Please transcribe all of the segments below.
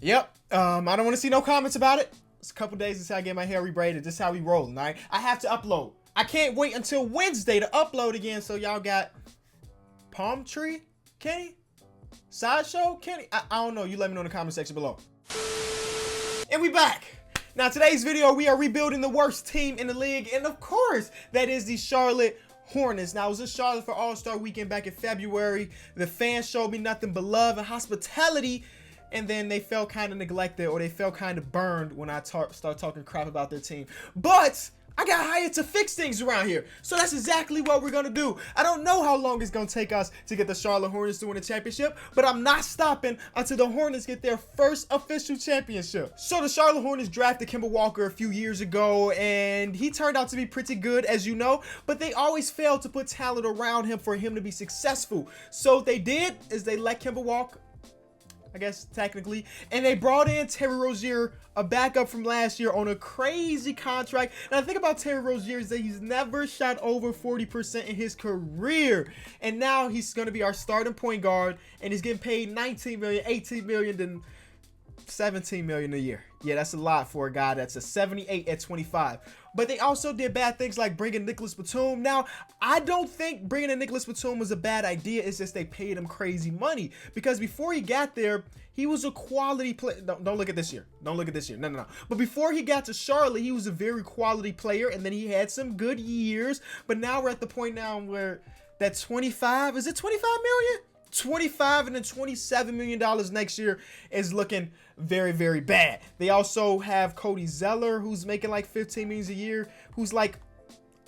Yep. I don't want to see no comments about it. It's a couple days until I get my hair rebraided. This is how we rolling, all right? I have to upload. I can't wait until Wednesday to upload again. So y'all got Palm Tree Kenny? Sideshow Kenny? I don't know. You let me know in the comment section below. And we back. Now, today's video, we are rebuilding the worst team in the league. And of course, that is the Charlotte Hornets. Now, I was in Charlotte for All-Star Weekend back in February. The fans showed me nothing but love and hospitality. And then they felt kind of neglected, or they felt kind of burned when I start talking crap about their team. But I got hired to fix things around here. So that's exactly what we're going to do. I don't know how long it's going to take us to get the Charlotte Hornets to win a championship, but I'm not stopping until the Hornets get their first official championship. So the Charlotte Hornets drafted Kemba Walker a few years ago, and he turned out to be pretty good, as you know, but they always failed to put talent around him for him to be successful. So what they did is they let Kemba walk, I guess technically, and they brought in Terry Rozier, a backup from last year, on a crazy contract. And I think about Terry Rozier is that he's never shot over 40% in his career, and now he's going to be our starting point guard, and he's getting paid $19 million, $18 million, then $17 million a year. Yeah, that's a lot for a guy that's a 78 at 25. But they also did bad things like bringing Nicholas Batum. Now, I don't think bringing in Nicholas Batum was a bad idea. It's just they paid him crazy money, because before he got there, he was a quality player. Don't look at this year. Don't look at this year. No. But before he got to Charlotte, he was a very quality player, and then he had some good years. But now we're at the point now where that 25, is it 25 million? 25 and then $27 million next year is looking very, very bad. They also have Cody Zeller, who's making like $15 million a year, who's like,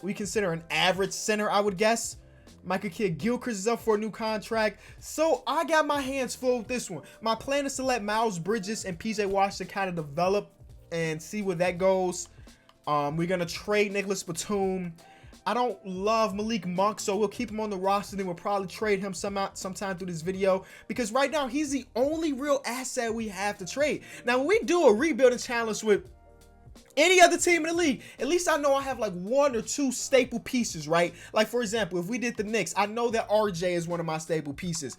we consider an average center, I would guess. Michael Kidd-Gilchrist is up for a new contract. So I got my hands full with this one. My plan is to let Miles Bridges and PJ Washington kind of develop and see where that goes. We're going to trade Nicholas Batum. I don't love Malik Monk, so we'll keep him on the roster. Then we'll probably trade him sometime through this video, because right now he's the only real asset we have to trade. Now, when we do a rebuilding challenge with any other team in the league, at least I know I have like one or two staple pieces, right? Like, for example, if we did the Knicks, I know that RJ is one of my staple pieces.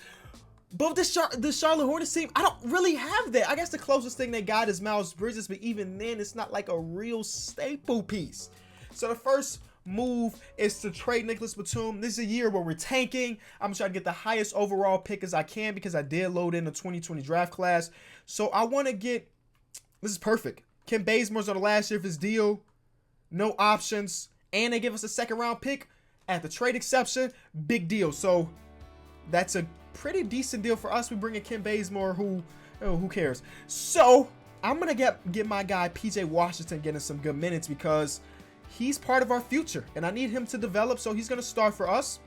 But with the Charlotte Hornets team, I don't really have that. I guess the closest thing they got is Miles Bridges, but even then, it's not like a real staple piece. So the first move is to trade Nicholas Batum. This is a year where we're tanking. I'm trying to get the highest overall pick as I can, because I did load in the 2020 draft class. So I want to get, this is perfect. Ken Bazemore's on the last year of his deal, no options, and they give us a second round pick at the trade exception. Big deal. So that's a pretty decent deal for us. We bring in Ken Bazemore, who cares? So I'm gonna get my guy PJ Washington getting some good minutes, because he's part of our future, and I need him to develop, so he's going to start for us.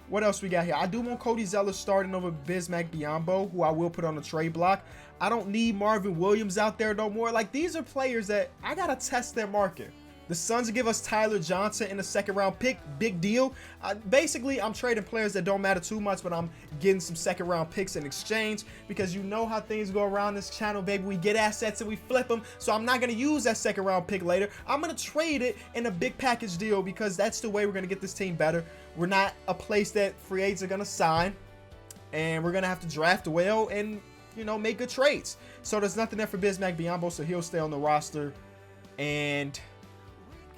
What else we got here? I do want Cody Zeller starting over Bismack Biyombo, who I will put on the trade block. I don't need Marvin Williams out there no more. Like, these are players that I got to test their market. The Suns will give us Tyler Johnson in a second-round pick. Big deal. Basically, I'm trading players that don't matter too much, but I'm getting some second-round picks in exchange, because you know how things go around this channel, baby. We get assets and we flip them, so I'm not going to use that second-round pick later. I'm going to trade it in a big package deal, because that's the way we're going to get this team better. We're not a place that free agents are going to sign, and we're going to have to draft well and, you know, make good trades. So there's nothing there for Bismack Biyombo, so he'll stay on the roster, and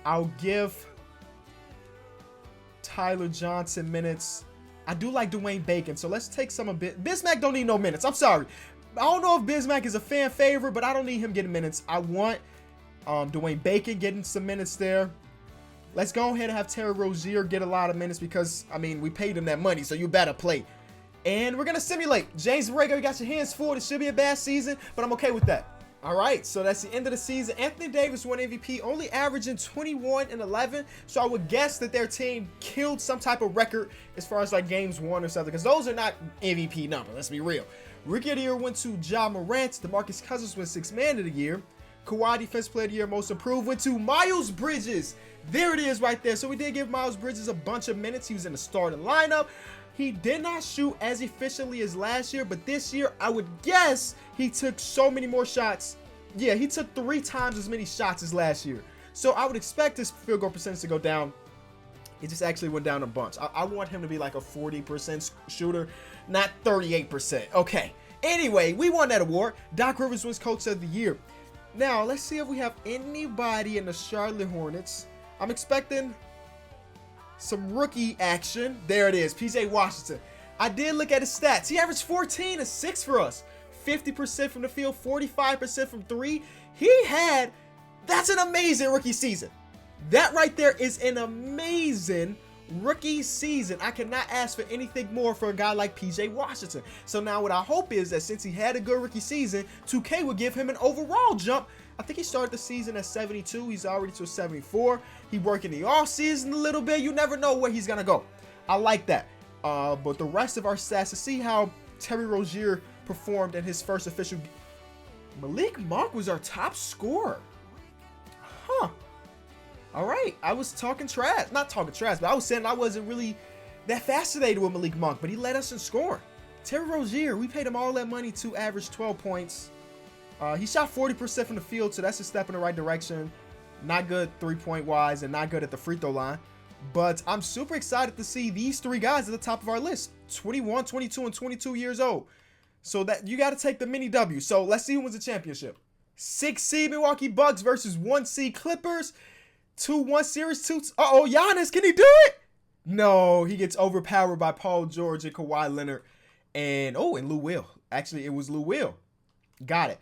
I'll give Tyler Johnson minutes. I do like Dwayne Bacon, so let's take some of Bismack don't need no minutes. I'm sorry. I don't know if Bismack is a fan favorite, but I don't need him getting minutes. I want Dwayne Bacon getting some minutes there. Let's go ahead and have Terry Rozier get a lot of minutes, because, I mean, we paid him that money, so you better play. And we're going to simulate. James Borrego, you got your hands full. It should be a bad season, but I'm okay with that. All right, so that's the end of the season. Anthony Davis won MVP, only averaging 21 and 11. So I would guess that their team killed some type of record as far as like games won or something, because those are not MVP numbers. Let's be real. Rookie of the Year went to Ja Morant. DeMarcus Cousins went Sixth Man of the Year. Kawhi Defensive Player of the Year, Most Improved, went to Miles Bridges. There it is right there. So we did give Miles Bridges a bunch of minutes. He was in the starting lineup. He did not shoot as efficiently as last year, but this year, I would guess he took so many more shots. Yeah, he took 3 times as many shots as last year. So I would expect his field goal percentage to go down. It just actually went down a bunch. I want him to be like a 40% shooter, not 38%. Okay. Anyway, we won that award. Doc Rivers wins Coach of the Year. Now, let's see if we have anybody in the Charlotte Hornets. I'm expecting some rookie action. There it is, PJ Washington. I did look at his stats. He averaged 14 and 6 for us. 50% from the field, 45% from 3. That's an amazing rookie season. That right there is an amazing rookie season. I cannot ask for anything more for a guy like PJ Washington. So now what I hope is that since he had a good rookie season, 2K will give him an overall jump. I think he started the season at 72. He's already to 74. He worked in the off season a little bit. You never know where he's gonna go. I like that. But the rest of our stats, to see how Terry Rozier performed in his first official. Malik Monk was our top scorer. Huh. All right. I was talking trash. Not talking trash, but I was saying I wasn't really that fascinated with Malik Monk, but he led us in scoring. Terry Rozier, we paid him all that money to average 12 points. He shot 40% from the field, so that's a step in the right direction. Not good three-point wise and not good at the free throw line. But I'm super excited to see these three guys at the top of our list. 21, 22, and 22 years old. So that you got to take the mini W. So let's see who wins the championship. 6 seed Milwaukee Bucks versus 1 seed Clippers. 2-1 series. Giannis, can he do it? No, he gets overpowered by Paul George and Kawhi Leonard. And Lou Will. Actually, it was Lou Will. Got it.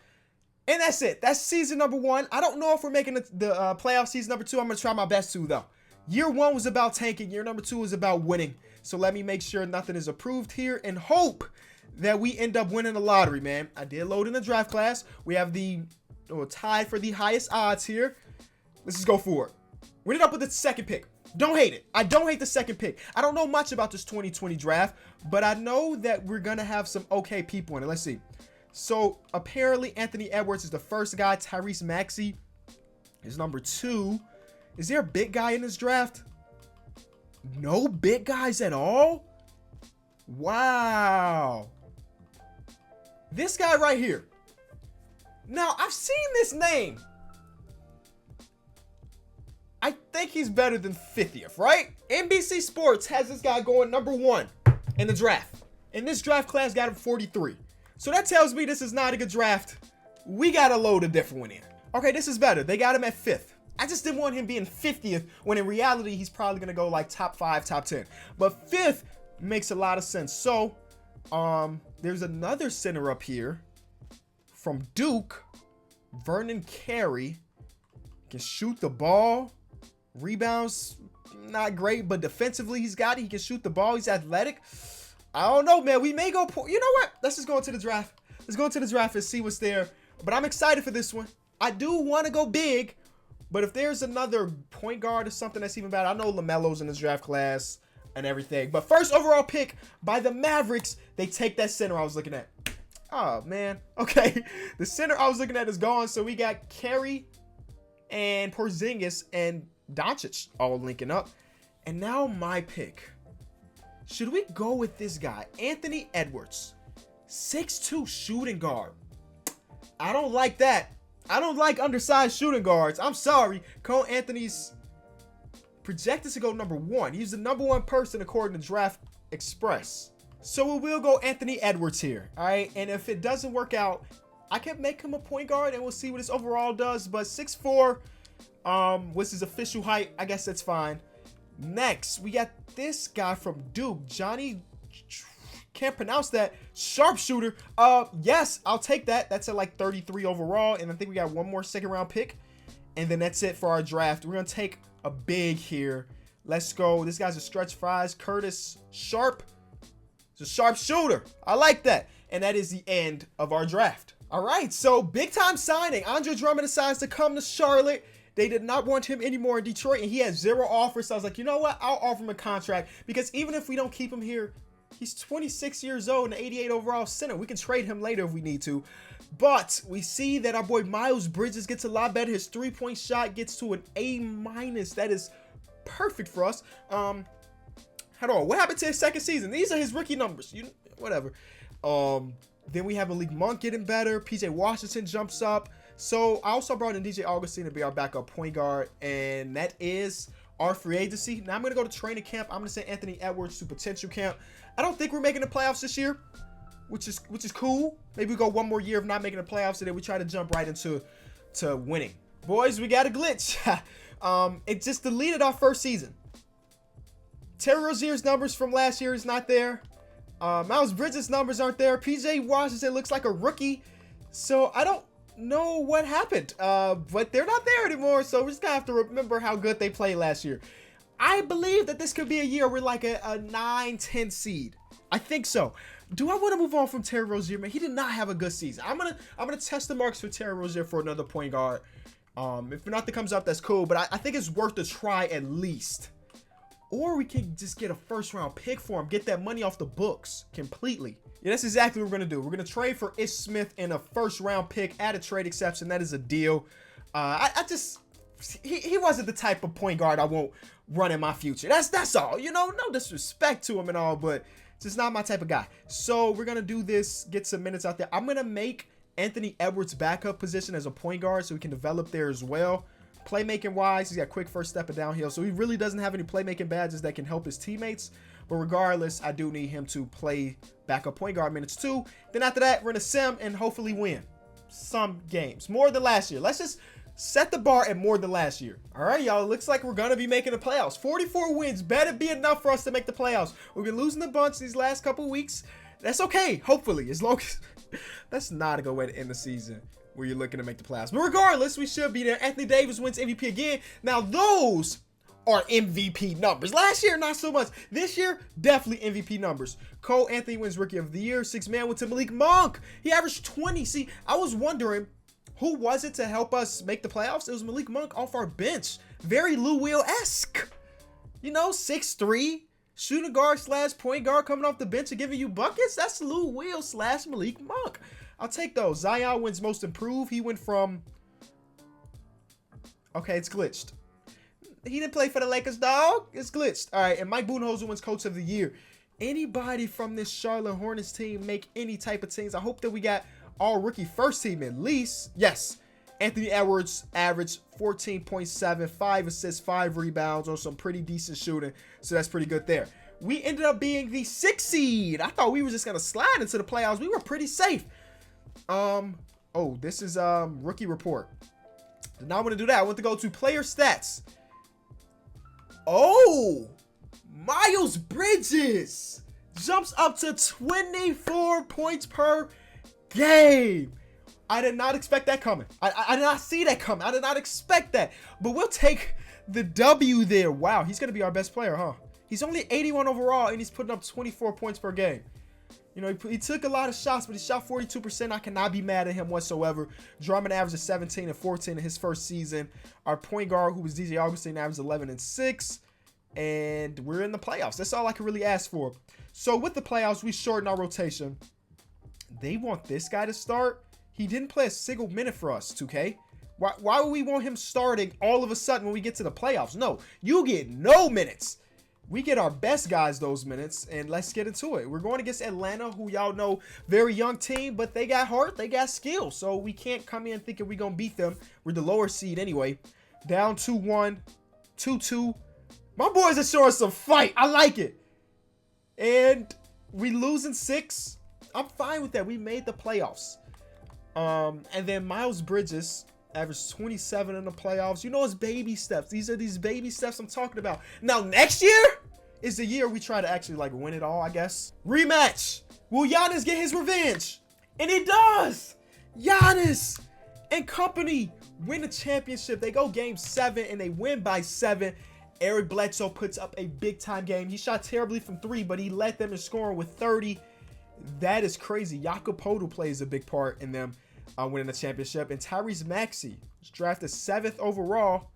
And that's it. That's season number 1. I don't know if we're making the playoff season number 2. I'm going to try my best to, though. Year 1 was about tanking. Year number 2 is about winning. So let me make sure nothing is approved here and hope that we end up winning the lottery, man. I did load in the draft class. We have the tie for the highest odds here. Let's just go for it. We ended up with the second pick. Don't hate it. I don't hate the second pick. I don't know much about this 2020 draft, but I know that we're going to have some okay people in it. Let's see. So apparently Anthony Edwards is the first guy. Tyrese Maxey is number 2. Is there a big guy in this draft? No big guys at all? Wow. This guy right here. Now, I've seen this name. I think he's better than 50th, right? NBC Sports has this guy going number 1 in the draft. And this draft class got him 43. So that tells me this is not a good draft. We got to load a different one in. Okay, this is better. They got him at 5th. I just didn't want him being 50th when in reality he's probably going to go like top 5, top 10. But 5th makes a lot of sense. So, there's another center up here from Duke, Vernon Carey. Can shoot the ball. Rebounds, not great, but defensively he's got it. He can shoot the ball. He's athletic. I don't know, man. We may go. You know what? Let's just go into the draft. Let's go into the draft and see what's there. But I'm excited for this one. I do want to go big, but if there's another point guard or something that's even better, I know LaMelo's in this draft class and everything. But first overall pick by the Mavericks, they take that center I was looking at. Oh, man. Okay. The center I was looking at is gone. So we got Carey and Porzingis and Doncic all linking up. And now my pick. Should we go with this guy? Anthony Edwards. 6'2" shooting guard. I don't like that. I don't like undersized shooting guards. I'm sorry. Cole Anthony's projected to go number 1. He's the number 1 person according to Draft Express. So we will go Anthony Edwards here. All right. And if it doesn't work out, I can make him a point guard and we'll see what his overall does. But 6'4", what's his official height? I guess that's fine. Next, we got this guy from Duke, Johnny, can't pronounce that, sharpshooter. Yes, I'll take that. That's at like 33 overall, and I think we got one more second round pick, and then that's it for our draft. We're gonna take a big here. Let's go. This guy's a stretch fries. Curtis Sharp. He's a sharpshooter. I like that, and that is the end of our draft. All right, so big time signing. Andre Drummond decides to come to Charlotte. They did not want him anymore in Detroit, and he had 0 offers. So I was like, you know what? I'll offer him a contract because even if we don't keep him here, he's 26 years old and 88 overall center. We can trade him later if we need to. But we see that our boy Miles Bridges gets a lot better. His 3-point shot gets to an A-. That is perfect for us. Hold on. What happened to his second season? These are his rookie numbers. Whatever. Then we have Malik Monk getting better. PJ Washington jumps up. So I also brought in DJ Augustine to be our backup point guard, and that is our free agency. Now I'm going to go to training camp. I'm going to send Anthony Edwards to potential camp. I don't think we're making the playoffs this year. which is cool. Maybe we go one more year of not making the playoffs, and then we try to jump right into winning. Boys, we got a glitch. It just deleted our first season. Terry Rozier's numbers from last year is not there. Miles Bridges' numbers aren't there. PJ Washington looks like a rookie. So I don't know what happened. But they're not there anymore. So we're just going to have to remember how good they played last year. I believe that this could be a year where like a 9-10 seed. I think so. Do I want to move on from Terry Rozier, man? He did not have a good season. I'm gonna test the marks for Terry Rozier for another point guard. If nothing comes up, that's cool. But I think it's worth a try at least. Or we can just get a first-round pick for him. Get that money off the books completely. Yeah, that's exactly what we're going to do. We're going to trade for Ish Smith and a first-round pick. Add a trade exception. That is a deal. He wasn't the type of point guard I won't run in my future. That's all. You know, no disrespect to him and all, but just not my type of guy. So we're going to do this, get some minutes out there. I'm going to make Anthony Edwards' backup position as a point guard so he can develop there as well. Playmaking wise, he's got quick first step and downhill, so he really doesn't have any playmaking badges that can help his teammates. But regardless, I do need him to play backup point guard minutes too. Then after that, we're gonna sim and hopefully win some games, more than last year. Let's just set the bar at more than last year. All right, y'all. Looks like we're gonna be making the playoffs. 44 wins better be enough for us to make the playoffs. We've been losing a bunch these last couple weeks. That's okay. Hopefully, as long as that's not a good way to end the season, where you're looking to make the playoffs. But regardless, we should be there. Anthony Davis wins MVP again. Now, those are MVP numbers. Last year, not so much. This year, definitely MVP numbers. Cole Anthony wins Rookie of the Year. 6th man went to Malik Monk. He averaged 20. See, I was wondering, who was it to help us make the playoffs? It was Malik Monk off our bench. Very Lou Will-esque. You know, 6'3", shooting guard / point guard coming off the bench and giving you buckets. That's Lou Will / Malik Monk. I'll take those. Zion wins Most Improved. He went from... Okay, it's glitched. He didn't play for the Lakers, dog. It's glitched. All right, and Mike Budenholzer wins Coach of the Year. Anybody from this Charlotte Hornets team make any type of teams? I hope that we got all rookie first team at least. Yes. Anthony Edwards averaged 14.7, 5 assists, 5 rebounds on some pretty decent shooting. So that's pretty good there. We ended up being the 6th seed. I thought we were just going to slide into the playoffs. We were pretty safe. Oh, this is rookie report. Did not want to do that. I want to go to player stats. Oh, Miles Bridges jumps up to 24 points per game. I did not expect that coming. I did not see that coming. I did not expect that. But we'll take the W there. Wow, he's going to be our best player, huh? He's only 81 overall, and he's putting up 24 points per game. You know, he took a lot of shots, but he shot 42%. I cannot be mad at him whatsoever. Drummond averaged 17 and 14 in his first season. Our point guard, who was DJ Augustine, averaged 11 and 6. And we're in the playoffs. That's all I can really ask for. So with the playoffs, we shorten our rotation. They want this guy to start. He didn't play a single minute for us, 2K. Why would we want him starting all of a sudden when we get to the playoffs? No, you get no minutes. We get our best guys those minutes, and let's get into it. We're going against Atlanta, who y'all know, very young team, but they got heart, they got skill, so we can't come in thinking we're going to beat them. We're the lower seed anyway. Down 2-1, 2-2. My boys are showing some fight. I like it. And we losing 6. I'm fine with that. We made the playoffs. And then Miles Bridges averaged 27 in the playoffs. You know, it's baby steps. These are these baby steps I'm talking about. Now, next year is the year we try to actually, like, win it all, I guess. Rematch. Will Giannis get his revenge? And he does. Giannis and company win the championship. They go game 7, and they win by 7. Eric Bledsoe puts up a big-time game. He shot terribly from 3, but he led them in scoring with 30. That is crazy. Jakob Poeltl plays a big part in them winning the championship. And Tyrese Maxey was drafted 7th overall,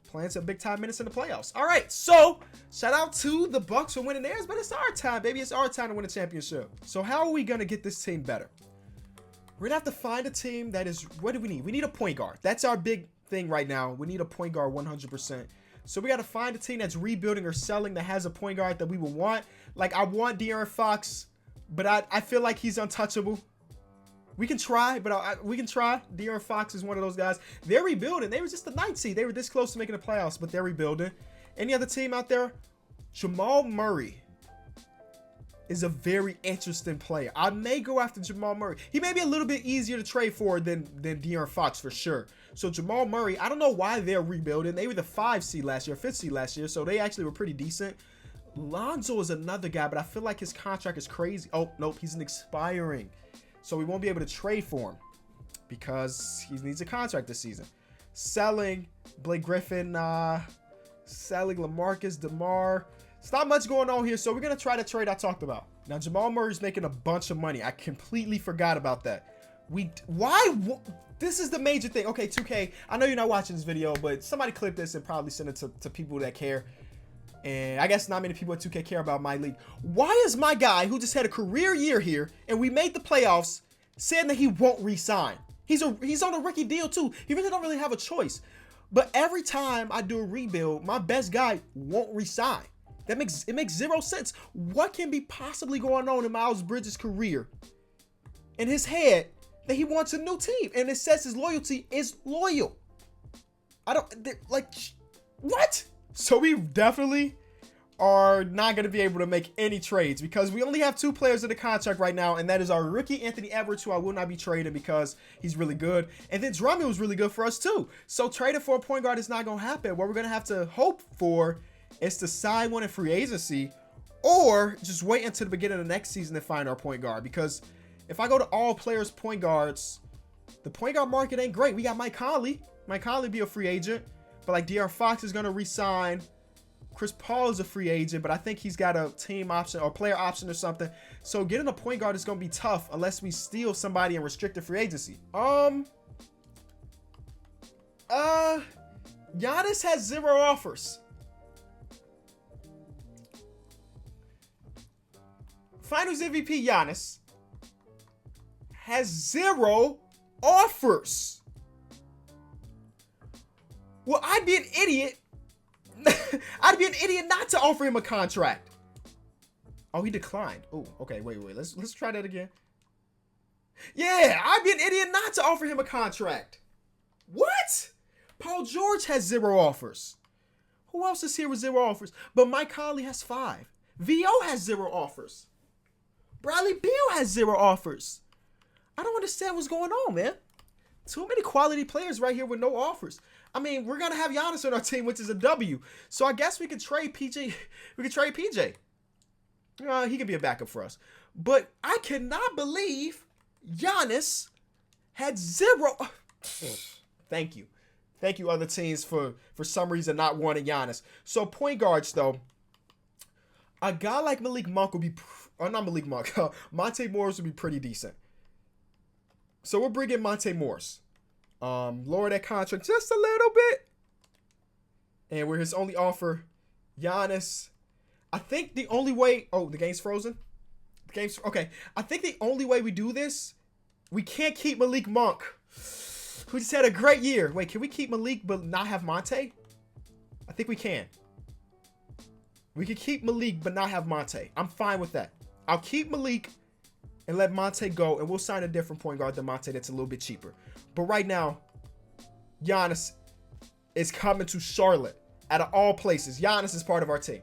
playing some big-time minutes in the playoffs. All right, so shout out to the Bucks for winning theirs, but it's our time, baby. It's our time to win a championship. So how are we going to get this team better? We're going to have to find a team that is, what do we need? We need a point guard. That's our big thing right now. We need a point guard 100%. So we got to find a team that's rebuilding or selling that has a point guard that we would want. Like, I want De'Aaron Fox, but I feel like he's untouchable. We can try, but we can try. De'Aaron Fox is one of those guys. They're rebuilding. They were just the 9th seed. They were this close to making the playoffs, but they're rebuilding. Any other team out there? Jamal Murray. is a very interesting player. I may go after Jamal Murray. He may be a little bit easier to trade for than De'Aaron Fox for sure. So Jamal Murray, I don't know why they're rebuilding. They were the 5 seed last year, 5th seed last year, so they actually were pretty decent. Lonzo is another guy, but I feel like his contract is crazy. Oh, nope, he's an expiring. So we won't be able to trade for him because he needs a contract this season. Selling Blake Griffin, selling LaMarcus, DeMar. It's not much going on here, so we're going to try the trade I talked about. Now, Jamal Murray's making a bunch of money. I completely forgot about that. This is the major thing. Okay, 2K, I know you're not watching this video, but somebody clip this and probably send it to people that care. And I guess not many people at 2K care about my league. Why is my guy, who just had a career year here, and we made the playoffs, saying that he won't re-sign? He's on a rookie deal, too. He really don't really have a choice. But every time I do a rebuild, my best guy won't re-sign. It makes zero sense. What can be possibly going on in Miles Bridges' career in his head that he wants a new team? And it says his loyalty is loyal. What? So we definitely are not going to be able to make any trades because we only have 2 players in the contract right now, and that is our rookie Anthony Edwards, who I will not be trading because he's really good, and then Drummond was really good for us too. So trading for a point guard is not going to happen. What we're going to have to hope for is to sign one in free agency or just wait until the beginning of the next season to find our point guard, because if I go to all players point guards, the point guard market ain't great. We got Mike Conley. Mike Conley be a free agent, but like De'Aaron Fox is going to re-sign. Chris Paul is a free agent, but I think he's got a team option or player option or something. So getting a point guard is going to be tough unless we steal somebody in restricted free agency. Giannis has 0 offers. Finals MVP Giannis has 0 offers. Well, I'd be an idiot. I'd be an idiot not to offer him a contract. Oh, he declined. Oh, okay. Wait. Let's try that again. Yeah, I'd be an idiot not to offer him a contract. What? Paul George has 0 offers. Who else is here with 0 offers? But Mike Conley has 5. VO has 0 offers. Bradley Beal has 0 offers. I don't understand what's going on, man. Too many quality players right here with no offers. I mean, we're going to have Giannis on our team, which is a W. So I guess we could trade PJ. We could trade PJ. He could be a backup for us. But I cannot believe Giannis had 0. Thank you. Thank you, other teams, for some reason not wanting Giannis. So point guards, though. A guy like Malik Monk would be... Or not Malik Monk. Monte Morris would be pretty decent. So we'll bring in Monte Morris. Lower that contract just a little bit. And we're his only offer. Giannis. I think the only way... Oh, the game's frozen? The game's... Okay. I think the only way we do this... We can't keep Malik Monk, who just had a great year. Wait, can we keep Malik but not have Monte? I think we can. We can keep Malik but not have Monte. I'm fine with that. I'll keep Malik and let Monte go, and we'll sign a different point guard than Monte that's a little bit cheaper. But right now, Giannis is coming to Charlotte. Out of all places, Giannis is part of our team.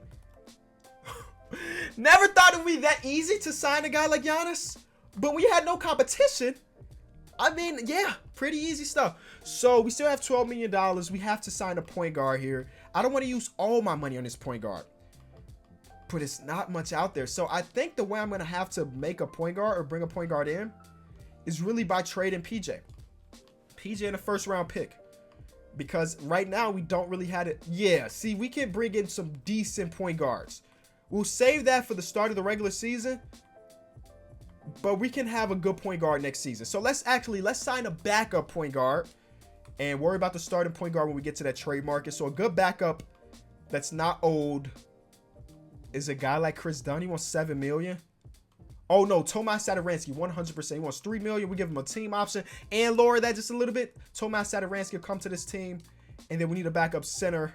Never thought it would be that easy to sign a guy like Giannis, but we had no competition. I mean, yeah, pretty easy stuff. So we still have $12 million. We have to sign a point guard here. I don't want to use all my money on this point guard, but it's not much out there. So I think the way I'm going to have to make a point guard or bring a point guard in is really by trading PJ. PJ in a first round pick. Because right now we don't really have it. Yeah, see, we can bring in some decent point guards. We'll save that for the start of the regular season, but we can have a good point guard next season. So let's sign a backup point guard and worry about the starting point guard when we get to that trade market. So a good backup that's not old is a guy like Chris Dunn. He wants $7 million. Oh no, Tomas Satoransky, 100%. He wants $3 million. We give him a team option and lower that just a little bit. Tomas Satoransky will come to this team, and then we need a backup center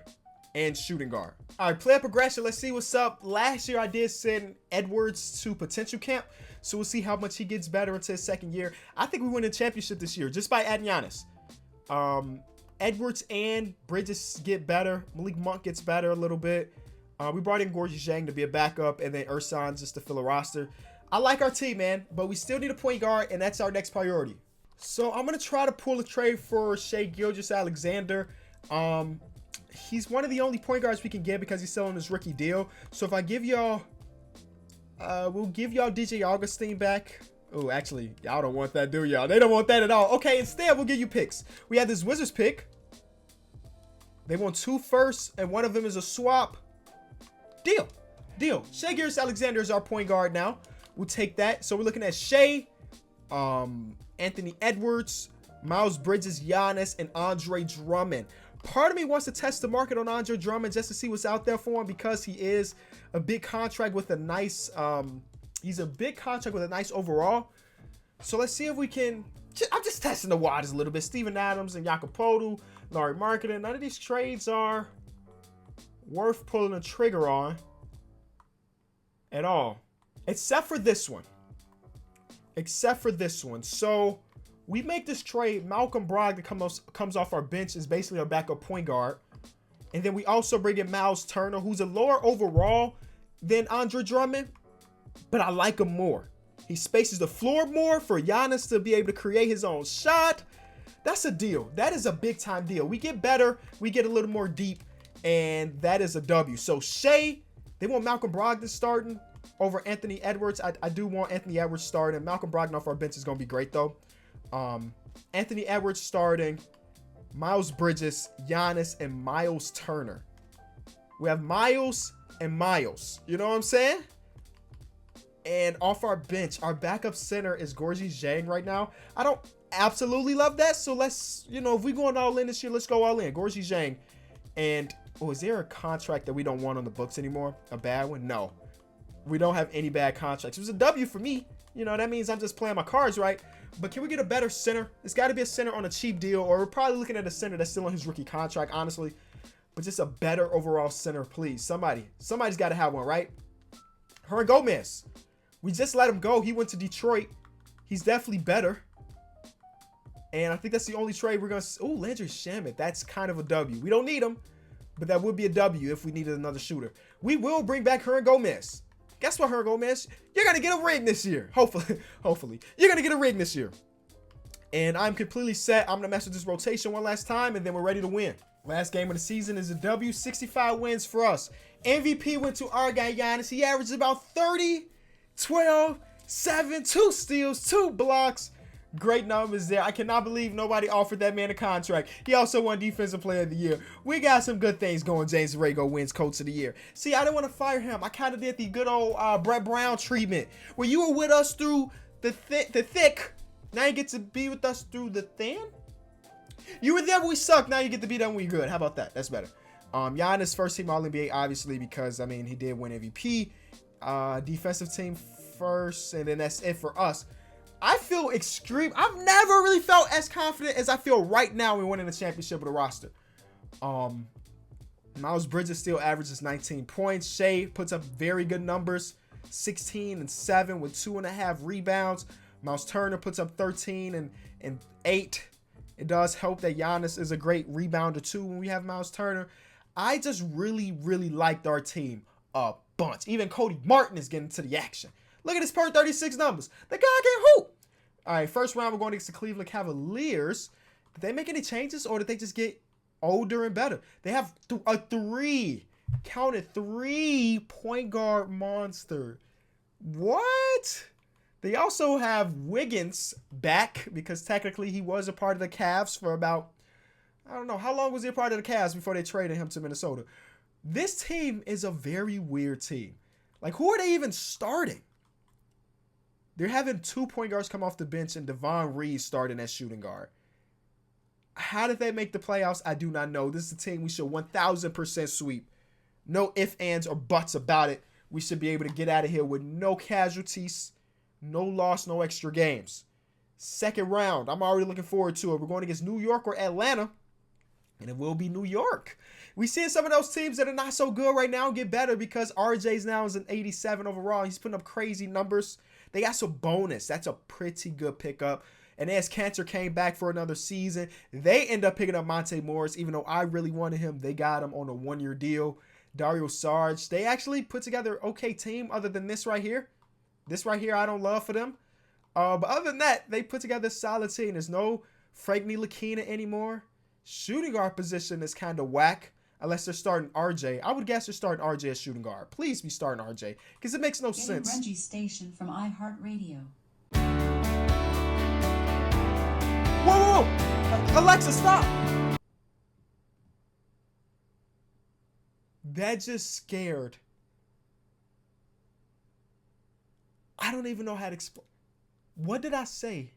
and shooting guard. All right, player progression. Let's see what's up. Last year I did send Edwards to potential camp, so we'll see how much he gets better into his second year. I think we win a championship this year just by adding Giannis. Edwards and Bridges get better. Malik Monk gets better a little bit. We brought in Gorgie Zhang to be a backup, and then Ersan just to fill a roster. I like our team, man, but we still need a point guard, and that's our next priority. So I'm going to try to pull a trade for Shai Gilgeous-Alexander. He's one of the only point guards we can get because he's still on his rookie deal. So if I give y'all, we'll give y'all DJ Augustine back. Oh, actually, y'all don't want that, do y'all? They don't want that at all. Okay, instead, we'll give you picks. We have this Wizards pick. They want 2 firsts, and one of them is a swap. Deal. Shai Gilgeous-Alexander is our point guard now. We'll take that. So we're looking at Shai, Anthony Edwards, Miles Bridges, Giannis, and Andre Drummond. Part of me wants to test the market on Andre Drummond just to see what's out there for him because he is a big contract with a nice, he's a big contract with a nice overall. So let's see if we can, I'm just testing the waters a little bit. Steven Adams and Jakob Poeltl, Larry Marketing. None of these trades are worth pulling a trigger on at all. Except for this one. So we make this trade. Malcolm Brogdon comes off our bench, is basically our backup point guard. And then we also bring in Miles Turner, who's a lower overall than Andre Drummond, but I like him more. He spaces the floor more for Giannis to be able to create his own shot. That's a deal. That is a big time deal. We get better. We get a little more deep, and that is a W. So Shai, they want Malcolm Brogdon starting over Anthony Edwards. I do want Anthony Edwards starting. Malcolm Brogdon off our bench is going to be great, though. Anthony Edwards starting. Miles Bridges, Giannis, and Miles Turner. We have Miles and Miles. You know what I'm saying? And off our bench, our backup center is Gorgie Zhang right now. I don't absolutely love that. So let's, if we're going all in this year, let's go all in. Gorgie Zhang. And, is there a contract that we don't want on the books anymore? A bad one? No. We don't have any bad contracts. It was a W for me. That means I'm just playing my cards right. But can we get a better center? It's got to be a center on a cheap deal, or we're probably looking at a center that's still on his rookie contract, honestly. But just a better overall center, please. Somebody's got to have one, right? Hernan Gomez. We just let him go. He went to Detroit. He's definitely better. And I think that's the only trade we're going to... Oh, Landry Shamet. That's kind of a W. We don't need him, but that would be a W if we needed another shooter. We will bring back Hernan Gomez. Guess what, Hernan Gomez? You're going to get a ring this year. Hopefully. You're going to get a ring this year. And I'm completely set. I'm going to mess with this rotation one last time, and then we're ready to win. Last game of the season is a W. 65 wins for us. MVP went to our guy, Giannis. He averaged about 30, 12, 7, 2 steals, 2 blocks. Great numbers there. I cannot believe nobody offered that man a contract. He also won Defensive Player of the Year. We got some good things going. James Borrego wins Coach of the Year. See, I didn't want to fire him. I kind of did the good old Brett Brown treatment, where you were with us through the thick. Now you get to be with us through the thin. You were there when we sucked. Now you get to be there when we good. How about that? That's better. Giannis first team All-NBA, obviously, because he did win MVP. Defensive team first, and then that's it for us. I feel extreme. I've never really felt as confident as I feel right now when winning the championship of the roster. Miles Bridges still averages 19 points. Shai puts up very good numbers, 16 and 7 with 2.5 rebounds. Miles Turner puts up 13 and 8. It does help that Giannis is a great rebounder too when we have Miles Turner. I just really, really liked our team a bunch. Even Cody Martin is getting to the action. Look at his per 36 numbers. The guy can hoop. All right, first round, we're going against the Cleveland Cavaliers. Did they make any changes, or did they just get older and better? They have a 3 point guard monster. What? They also have Wiggins back, because technically he was a part of the Cavs for about, I don't know, how long was he a part of the Cavs before they traded him to Minnesota? This team is a very weird team. Like, who are they even starting? They're having 2 point guards come off the bench and Devon Reed starting as shooting guard. How did they make the playoffs? I do not know. This is a team we should 1,000% sweep. No ifs, ands, or buts about it. We should be able to get out of here with no casualties, no loss, no extra games. Second round, I'm already looking forward to it. We're going against New York or Atlanta, and it will be New York. We see some of those teams that are not so good right now get better, because RJ's now is an 87 overall. He's putting up crazy numbers. They got some bonus. That's a pretty good pickup. And as Cantor came back for another season, they end up picking up Monte Morris. Even though I really wanted him, they got him on a 1-year deal. Dario Sarge. They actually put together an okay team other than this right here. This right here I don't love for them. But other than that, they put together a solid team. There's no Frank Ntilikina anymore. Shooting guard position is kind of whack unless they're starting RJ. I would guess they're starting RJ as shooting guard. Please be starting RJ because it makes no sense. Reggie Station from iHeartRadio. Whoa, whoa! Alexa, stop! That just scared. I don't even know how to explain. What did I say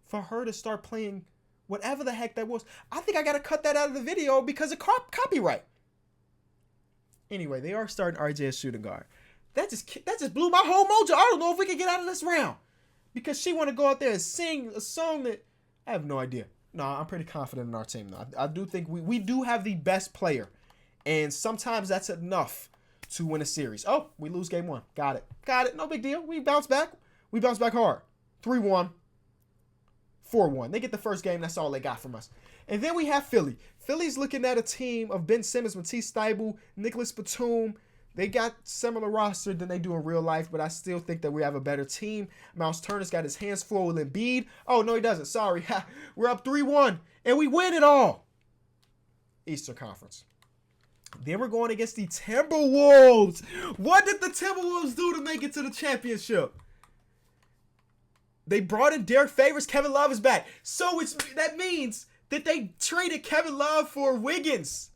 for her to start playing whatever the heck that was? I think I got to cut that out of the video because of copyright. Anyway, they are starting RJ as shooting guard. That just blew my whole mojo. I don't know if we can get out of this round because she want to go out there and sing a song that I have no idea. No, I'm pretty confident in our team though. I do think we do have the best player, and sometimes that's enough to win a series. Oh, we lose game 1. Got it. No big deal. We bounce back. We bounce back hard. 3-1. 4-1. They get the first game. That's all they got from us. And then we have Philly. Philly's looking at a team of Ben Simmons, Matisse Thybulle, Nicholas Batum. They got similar roster than they do in real life, but I still think that we have a better team. Miles Turner's got his hands full with Embiid. Oh, no, he doesn't. Sorry. We're up 3-1, and we win it all. Eastern Conference. Then we're going against the Timberwolves. What did the Timberwolves do to make it to the championship? They brought in Derek Favors. Kevin Love is back. So that means that they traded Kevin Love for Wiggins.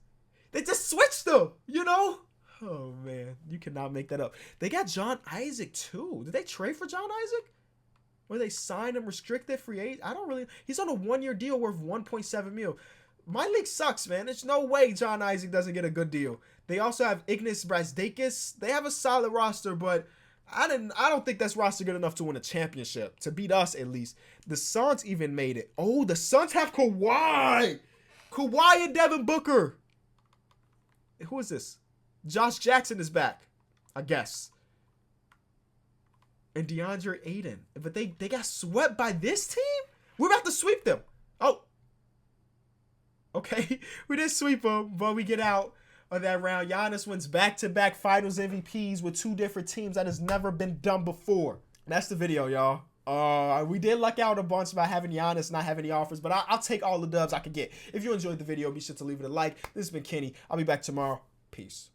They just switched them, you know? Oh, man. You cannot make that up. They got John Isaac, too. Did they trade for John Isaac? Or they signed him restricted free agent? I don't really... He's on a 1-year deal worth $1.7 million. My league sucks, man. There's no way John Isaac doesn't get a good deal. They also have Ignas Brazdeikis. They have a solid roster, but I don't think that's roster good enough to win a championship. To beat us, at least. The Suns even made it. Oh, the Suns have Kawhi. Kawhi and Devin Booker. Who is this? Josh Jackson is back, I guess. And DeAndre Ayton. But they got swept by this team? We're about to sweep them. Oh. Okay, we did sweep them, but we get out of that round. Giannis wins back-to-back finals MVPs with 2 different teams. That has never been done before. That's the video, y'all. We did luck out a bunch by having Giannis not have any offers, but I'll take all the dubs I could get. If you enjoyed the video, be sure to leave it a like. This has been Kenny. I'll be back tomorrow. Peace.